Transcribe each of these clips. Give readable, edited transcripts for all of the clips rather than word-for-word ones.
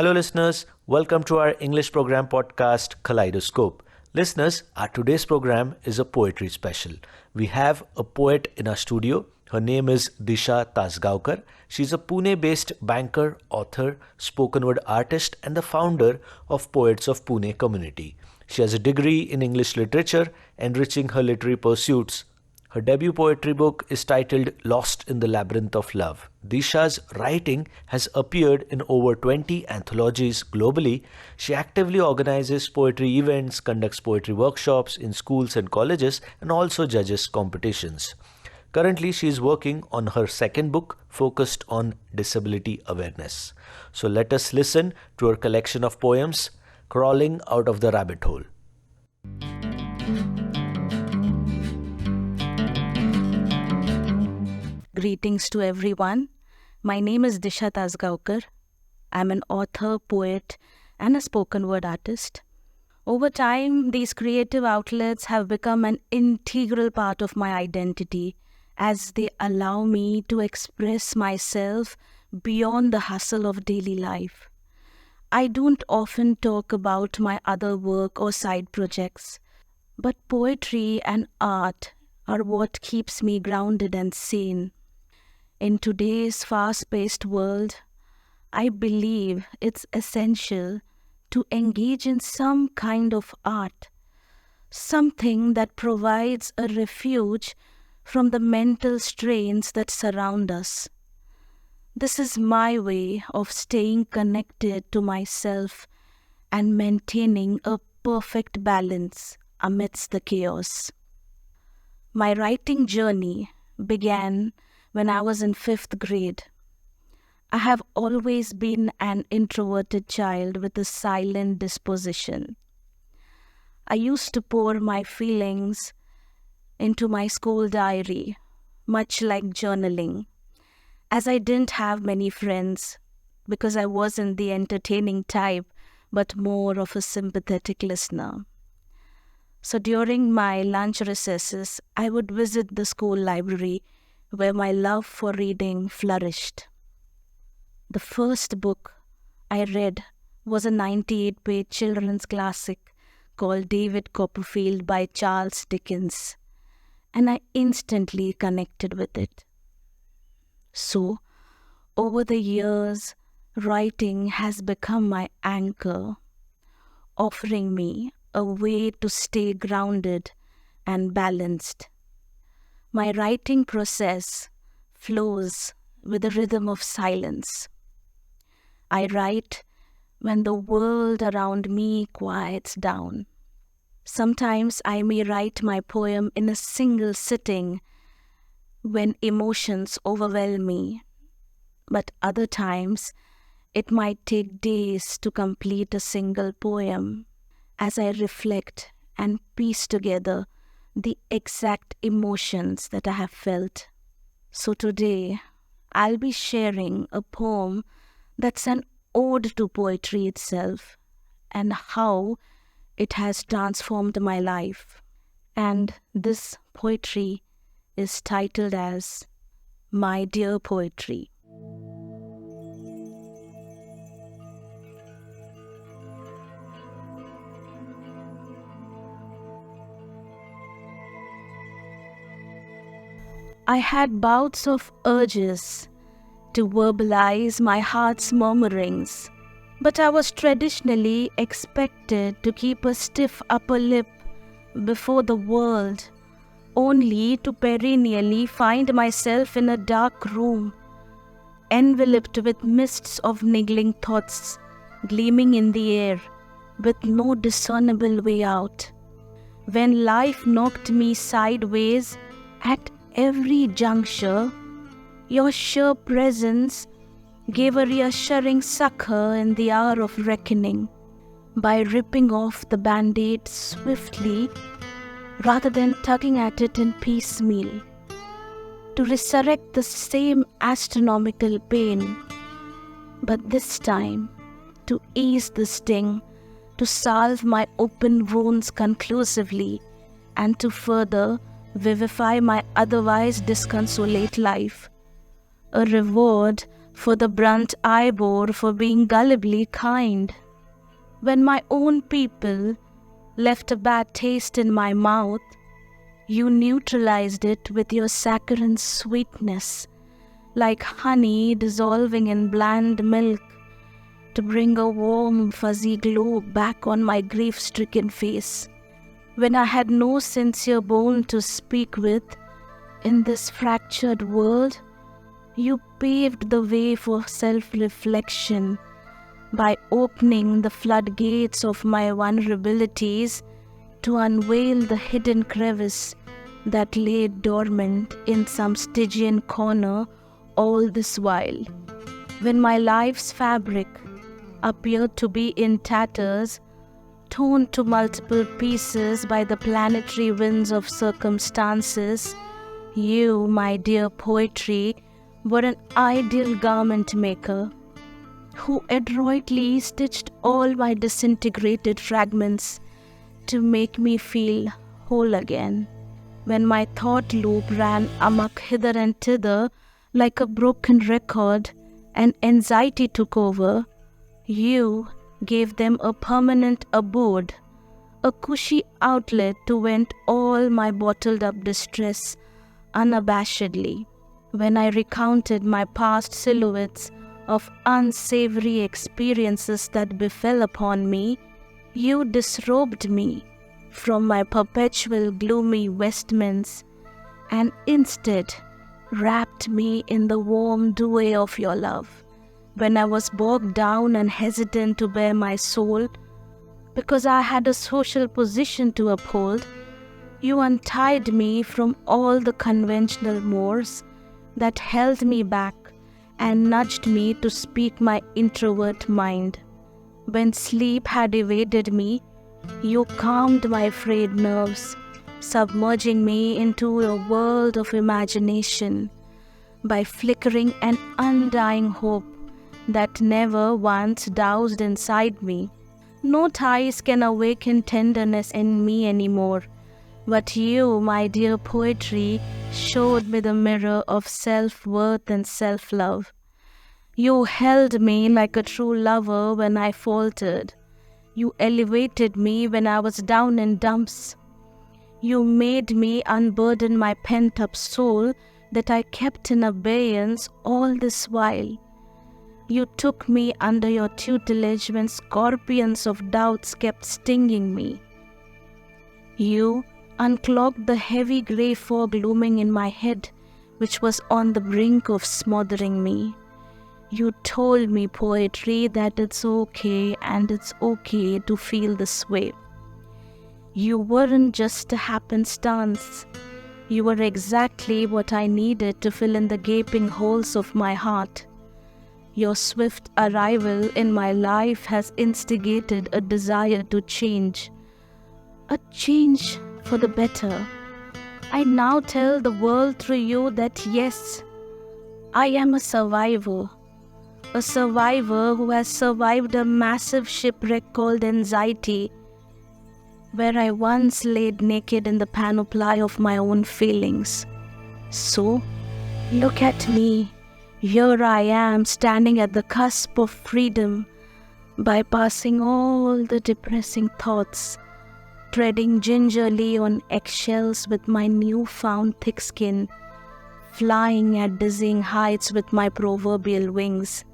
Hello, listeners. Welcome to our English program podcast, Kaleidoscope. Listeners, our today's program is a poetry special. We have a poet in our studio. Her name is Disha Tasgaonkar. She's a Pune-based banker, author, spoken word artist, and the founder of Poets of Pune community. She has a degree in English literature, enriching her literary pursuits. Her debut poetry book is titled Lost in the Labyrinth of Love. Disha's writing has appeared in over 20 anthologies globally. She actively organizes poetry events, conducts poetry workshops in schools and colleges, and also judges competitions. Currently, she is working on her second book focused on disability awareness. So let us listen to her collection of poems, Crawling Out of the Rabbit Hole. Greetings to everyone. My name is Disha Tasgaonkar. I'm an author, poet, and a spoken word artist. Over time, these creative outlets have become an integral part of my identity as they allow me to express myself beyond the hustle of daily life. I don't often talk about my other work or side projects, but poetry and art are what keeps me grounded and sane. In today's fast-paced world, I believe it's essential to engage in some kind of art, something that provides a refuge from the mental strains that surround us. This is my way of staying connected to myself and maintaining a perfect balance amidst the chaos. My writing journey began when I was in 5th grade. I have always been an introverted child with a silent disposition. I used to pour my feelings into my school diary, much like journaling, as I didn't have many friends because I wasn't the entertaining type but more of a sympathetic listener. So during my lunch recesses, I would visit the school library where my love for reading flourished. The first book I read was a 98-page children's classic called David Copperfield by Charles Dickens, and I instantly connected with it. So, over the years, writing has become my anchor, offering me a way to stay grounded and balanced. My writing process flows with the rhythm of silence. I write when the world around me quiets down. Sometimes I may write my poem in a single sitting when emotions overwhelm me, but other times it might take days to complete a single poem as I reflect and piece together the exact emotions that I have felt. So today, I'll be sharing a poem that's an ode to poetry itself and how it has transformed my life. And this poetry is titled as My Dear Poetry. I had bouts of urges to verbalize my heart's murmurings, but I was traditionally expected to keep a stiff upper lip before the world, only to perennially find myself in a dark room, enveloped with mists of niggling thoughts gleaming in the air, with no discernible way out. When life knocked me sideways at every juncture, your sure presence gave a reassuring succor in the hour of reckoning. by ripping off the band-aid swiftly rather than tugging at it in piecemeal, to resurrect the same astronomical pain, but this time to ease the sting, to salve my open wounds conclusively, and to further vivify my otherwise disconsolate life. A reward for the brunt I bore for being gullibly kind. When my own people left a bad taste in my mouth, you neutralized it with your saccharine sweetness, like honey dissolving in bland milk, to bring a warm, fuzzy glow back on my grief-stricken face. When I had no sincere bone to speak with in this fractured world, you paved the way for self-reflection by opening the floodgates of my vulnerabilities to unveil the hidden crevice that lay dormant in some Stygian corner all this while. When my life's fabric appeared to be in tatters, torn to multiple pieces by the planetary winds of circumstances, you, my dear poetry, were an ideal garment maker who adroitly stitched all my disintegrated fragments to make me feel whole again. When my thought loop ran amok hither and thither like a broken record and anxiety took over, you gave them a permanent abode, a cushy outlet to vent all my bottled up distress unabashedly. When I recounted my past silhouettes of unsavory experiences that befell upon me, you disrobed me from my perpetual gloomy vestments and instead wrapped me in the warm duvet of your love. When I was bogged down and hesitant to bare my soul because I had a social position to uphold, you untied me from all the conventional mores that held me back and nudged me to speak my introvert mind. When sleep had evaded me, you calmed my frayed nerves, submerging me into a world of imagination by flickering an undying hope that never once doused inside me. No ties can awaken tenderness in me anymore, but you, my dear poetry, showed me the mirror of self-worth and self-love. You held me like a true lover when I faltered. You elevated me when I was down in dumps. You made me unburden my pent-up soul that I kept in abeyance all this while. You took me under your tutelage when scorpions of doubts kept stinging me. You unclogged the heavy grey fog looming in my head, which was on the brink of smothering me. You told me, poetry, that it's okay and it's okay to feel this way. You weren't just a happenstance. You were exactly what I needed to fill in the gaping holes of my heart. Your swift arrival in my life has instigated a desire to change. A change for the better. I now tell the world through you that yes, I am a survivor. A survivor who has survived a massive shipwreck called anxiety, where I once laid naked in the panoply of my own feelings. So, look at me. Here I am, standing at the cusp of freedom, bypassing all the depressing thoughts, treading gingerly on eggshells with my newfound thick skin, flying at dizzying heights with my proverbial wings.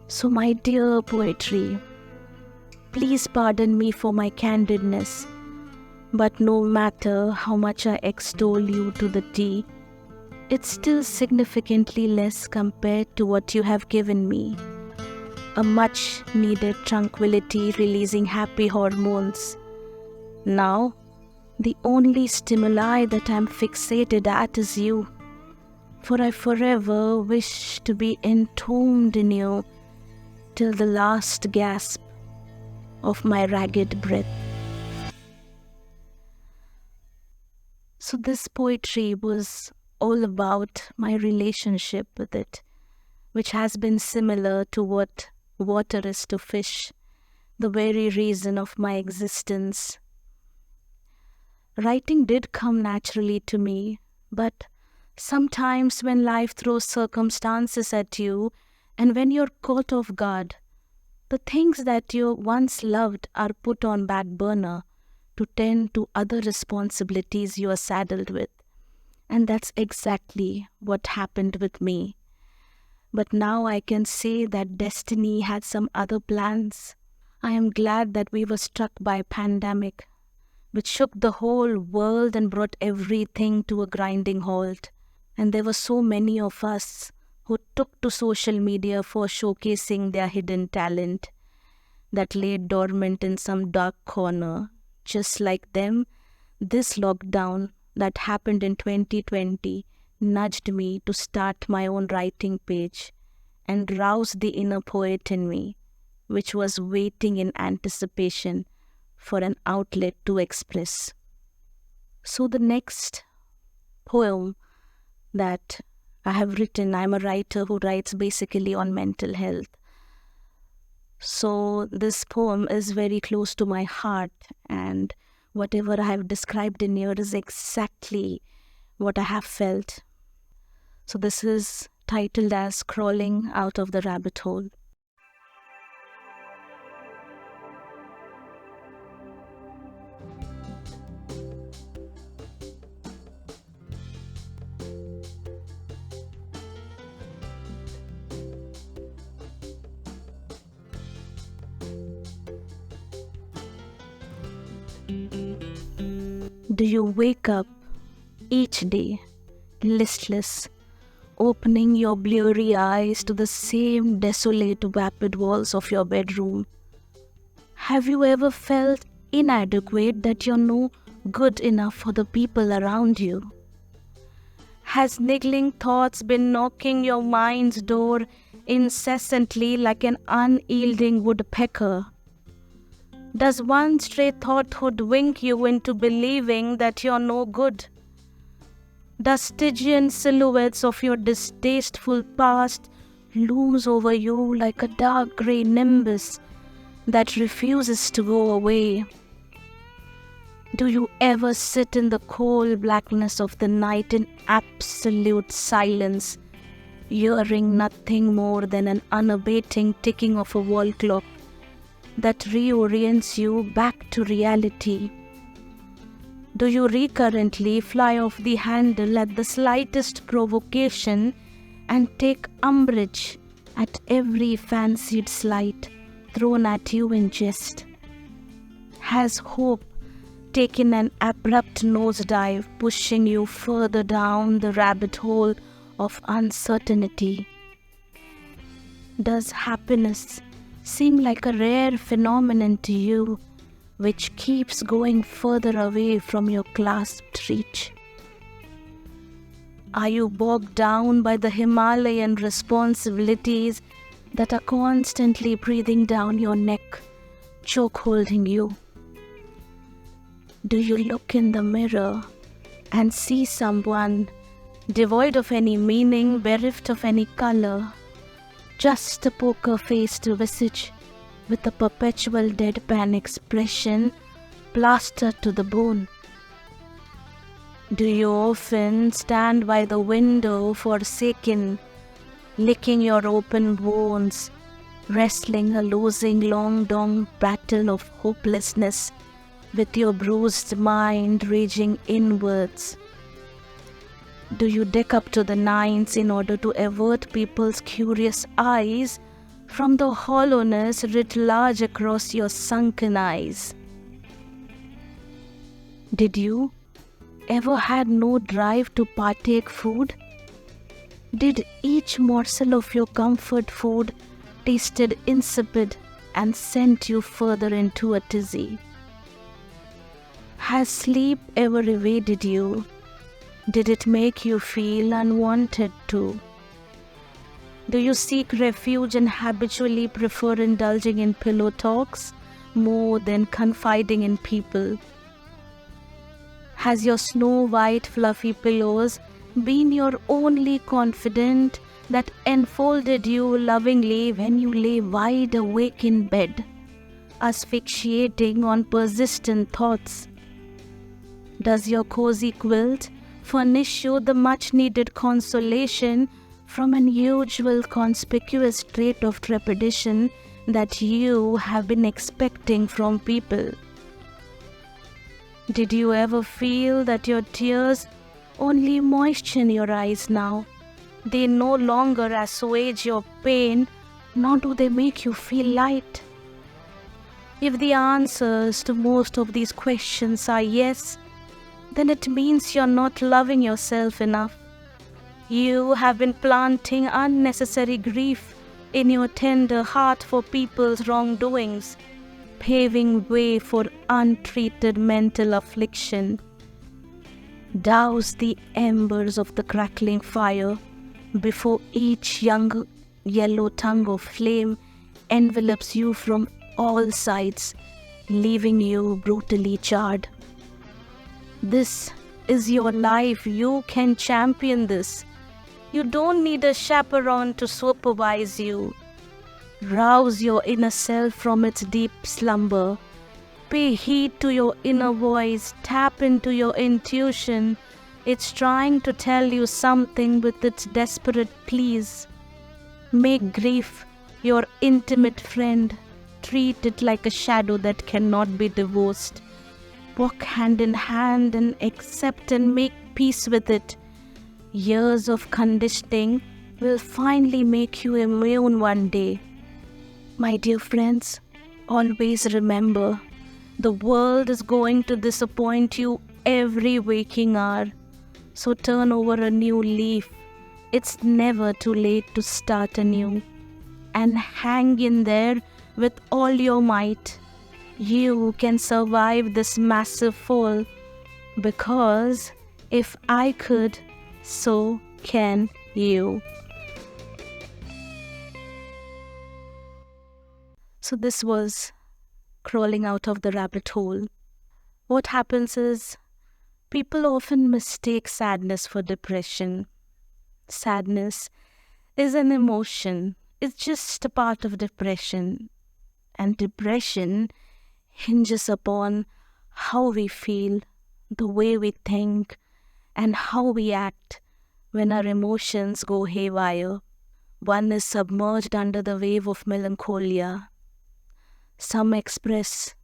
So, my dear poetry, please pardon me for my candidness, but no matter how much I extol you to the T, it's still significantly less compared to what you have given me. A much needed tranquility releasing happy hormones. Now, the only stimuli that I'm fixated at is you, for I forever wish to be entombed in you till the last gasp. of my ragged breath. So this poetry was all about my relationship with it, which has been similar to what water is to fish, the very reason of my existence. Writing did come naturally to me, but sometimes when life throws circumstances at you and when you're caught off guard, the things that you once loved are put on back burner to tend to other responsibilities you are saddled with. And that's exactly what happened with me. But now I can say that destiny had some other plans. I am glad that we were struck by a pandemic, which shook the whole world and brought everything to a grinding halt. And there were so many of us who took to social media for showcasing their hidden talent that lay dormant in some dark corner. Just like them, this lockdown that happened in 2020 nudged me to start my own writing page and roused the inner poet in me, which was waiting in anticipation for an outlet to express. So the next poem that I have written, I'm a writer who writes basically on mental health. So this poem is very close to my heart, and whatever I have described in here is exactly what I have felt. So this is titled as Crawling Out of the Rabbit Hole. Do you wake up each day listless, opening your bleary eyes to the same desolate, vapid walls of your bedroom? Have you ever felt inadequate, that you're no good enough for the people around you? Has niggling thoughts been knocking your mind's door incessantly like an unyielding woodpecker? Does one stray thought hoodwink you into believing that you're no good? The Stygian silhouettes of your distasteful past looms over you like a dark grey nimbus that refuses to go away. Do you ever sit in the cold blackness of the night in absolute silence, hearing nothing more than an unabating ticking of a wall clock that reorients you back to reality? Do you recurrently fly off the handle at the slightest provocation and take umbrage at every fancied slight thrown at you in jest? Has hope taken an abrupt nosedive, pushing you further down the rabbit hole of uncertainty? Does happiness seem like a rare phenomenon to you, which keeps going further away from your clasped reach? Are you bogged down by the Himalayan responsibilities that are constantly breathing down your neck, choke-holding you? Do you look in the mirror and see someone devoid of any meaning, bereft of any color, just a poker-faced visage with a perpetual deadpan expression plastered to the bone? Do you often stand by the window forsaken, licking your open wounds, wrestling a losing long battle of hopelessness with your bruised mind raging inwards? Do you deck up to the nines in order to avert people's curious eyes from the hollowness writ large across your sunken eyes? Did you ever had no drive to partake food? Did each morsel of your comfort food tasted insipid and sent you further into a tizzy? Has sleep ever evaded you? Did it make you feel unwanted too? Do you seek refuge and habitually prefer indulging in pillow talks more than confiding in people? Has your snow white fluffy pillows been your only confidant that enfolded you lovingly when you lay wide awake in bed, asphyxiating on persistent thoughts? Does your cozy quilt furnish you the much-needed consolation from an usual conspicuous trait of trepidation that you have been expecting from people? Did you ever feel that your tears only moisten your eyes now? They no longer assuage your pain, nor do they make you feel light. If the answers to most of these questions are yes, then it means you're not loving yourself enough. You have been planting unnecessary grief in your tender heart for people's wrongdoings, paving way for untreated mental affliction. Douse the embers of the crackling fire before each young yellow tongue of flame envelops you from all sides, leaving you brutally charred. This is your life. You can champion this. You don't need a chaperone to supervise you. Rouse your inner self from its deep slumber. Pay heed to your inner voice. Tap into your intuition. It's trying to tell you something with its desperate pleas. Make grief your intimate friend. Treat it like a shadow that cannot be divorced. Walk hand in hand and accept and make peace with it. Years of conditioning will finally make you immune one day. My dear friends, always remember, the world is going to disappoint you every waking hour. So turn over a new leaf. It's never too late to start anew. And hang in there with all your might. You can survive this massive fall, because if I could, so can you. So this was crawling out of the rabbit hole. What happens is, people often mistake sadness for depression. Sadness is an emotion. It's just a part of depression. And depression hinges upon how we feel, the way we think, and how we act when our emotions go haywire. One is submerged under the wave of melancholia. Some express,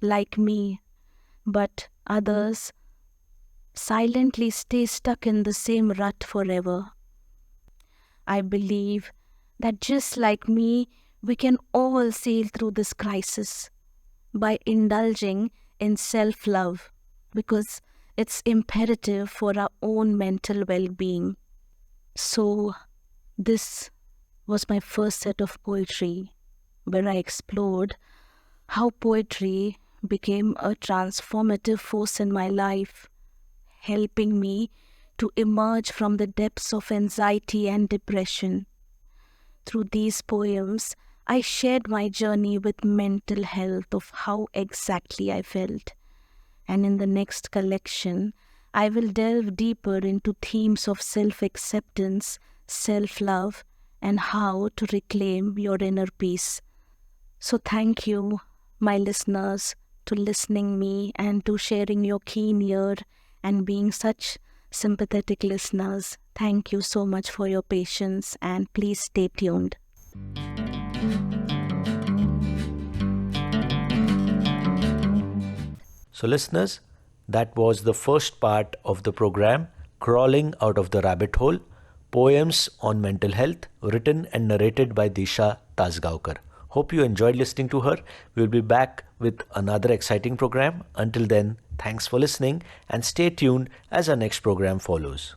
like me, but others silently stay stuck in the same rut forever. I believe that just like me, we can all sail through this crisis by indulging in self-love, because it's imperative for our own mental well-being. So, this was my first set of poetry, where I explored how poetry became a transformative force in my life, helping me to emerge from the depths of anxiety and depression. Through these poems, I shared my journey with mental health, of how exactly I felt. And in the next collection, I will delve deeper into themes of self-acceptance, self-love, and how to reclaim your inner peace. So thank you, my listeners, to listening me and to sharing your keen ear and being such sympathetic listeners. Thank you so much for your patience, and please stay tuned. So listeners, that was the first part of the program, Crawling Out of the Rabbit Hole, Poems on Mental Health, written and narrated by Disha Tasgaonkar. Hope you enjoyed listening to her. We'll be back with another exciting program. Until then, thanks for listening and stay tuned as our next program follows.